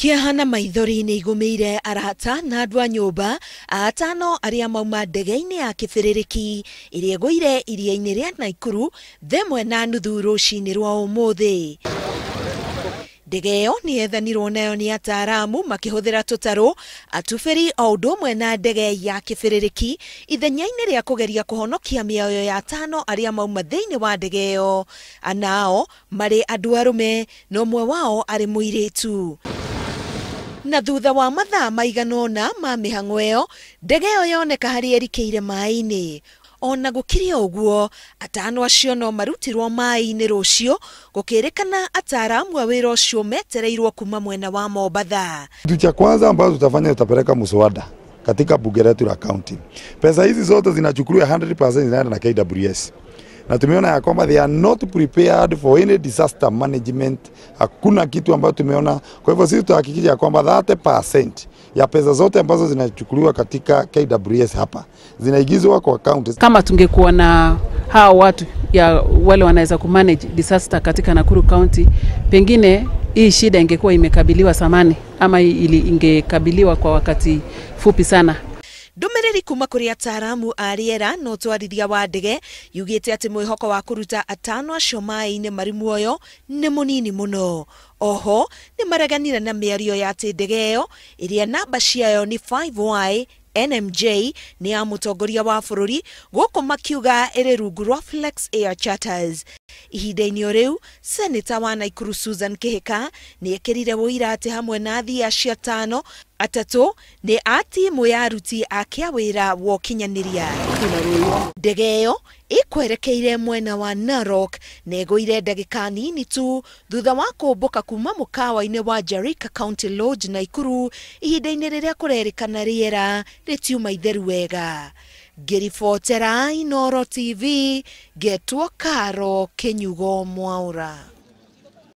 Kiahana maithori ni igumiire arata na andu a nyumba atano aria mauma ndege-ini ya kibiririki iria iguire iria-ini ria Nakuru themwe na nuthu rucii-ini rwa umuthi. Ndege iyo ni ethanirwo nayo ni ataramu makihuthira tutaru atubiri o undu umwe na ndege ya kibiririki ithenya-ini ria kugeria kuhonokia mioyo ya atano aria mauma thiini wa ndege iyo, anao mari andu arume na umwe wao ari muiritu. Na thutha wa mathaa maiganona ma Mihang'o iyo, ndege iyo yoneka haria irikiire maai-ini. Ona gukiri uguo, atano acio no marutirwo maai-ini ruciu, gukirikana ataramu a wira ucio metereirwo kuma mwena wa Mombasa. Kitu cha kwanza ambacho tutafanya, tutapeleka mswada katika bunge letu la county. Pesa hizi zote zinachukuliwa 100% zinaenda na KWS. Na tumeona ya kwamba they are not prepared for any disaster management. Hakuna kitu ambacho tumeona. Kwa hivyo sisi tutahakikisha ya kwamba 30% ya pesa zote ambazo zinachukuliwa katika KWS hapa zinaigizwa kwa account. Kama tungekuwa na hao watu ya wale wanaweza kumanage disaster katika Nakuru County, pengine hii shida ingekuwa imekabiliwa samani ama ingekabiliwa kwa wakati fupi sana. Ndumiriri kuma kuri ataramu ariera no twarithia wa ndege yugite ati mwihoko wa kuruta atano acio maai-ini mari muoyo ni munini muno. Oho ni maraganire na miario ya ati ndege iyo iria namba ciayo ni 5Y NMJ ni ya mutongoria wa bururi guku makiuga iri rungu rwa Flex Air Charters. Ihinda-ini riu Senator wa Nakuru Susan Kihika ni ekirire wira ati hamwe na athii acio atano, atatu ni a timu ya rucii wira wa ukinyaniria. Ndege iyo ikwerekeire mwena wa Narok na iguire ndagika nini tu thutha wa kuumbuka kuma mukawa-ini wa Jarika County Lodge Nakuru, ihinda-ini riria kurerikana riera ritiuma itheru wega. Ngiribotera Inooro TV, getwo Karo Kinyugo Mwaura.